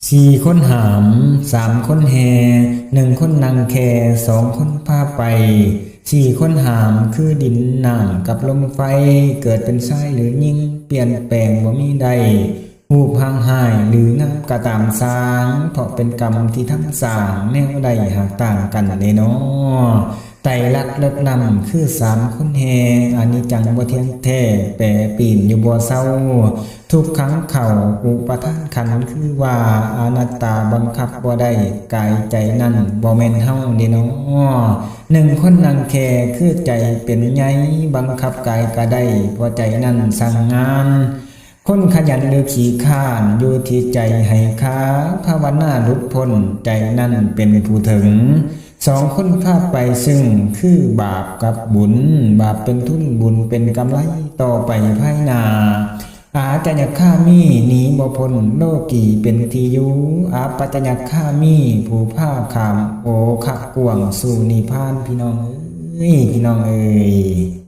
สี่คนหามสามคนแห่หนึ่งคนนั่งแค่สองคนพาไปสี่คนหามคือดินน้ำกับลมไฟเกิดเป็นชายหรือหญิงเปลี่ยนแปลงบ่มีใดรูปห่างหายหรืองามก็ตามสร้างเพราะเป็นกรรมที่ทั้งสร้างแนวใดหากต่างกันเด้น้อไตรลักษณ์เลิศล้ำคือสามคนแห่อานิจจังบ่เที่ยงแท้แปรปีนอยู่บ่เศร้าทุกครั้งเข้าอุปทานขันธ์คือว่าอนัตตาบังคับบ่ได้กายใจนั่นบ่แม่นเฮาเด้น้อหนึ่งคนนั่งแค่คือใจเป็นใหญ่บังคับกายก็ได้เพราะใจนั่นสั่งงานคนขยันหรือขี้ข้านอยู่ที่ใจให้ค้าภาวนาหลุดพ้นใจนั่นเป็นผู้ถึงสองคนพาไปซึ่งคือบาปกับบุญบาปเป็นทุนบุญเป็นกำไรต่อไปภายหน้าอาจจะฆ่ามีหนีบ่พ้นโลกีเป็นที่อยู่อาปัจจยฆ่ามีผู้ภาคขามโอขะกวงสู่นิพพานพี่น้องเอ้ย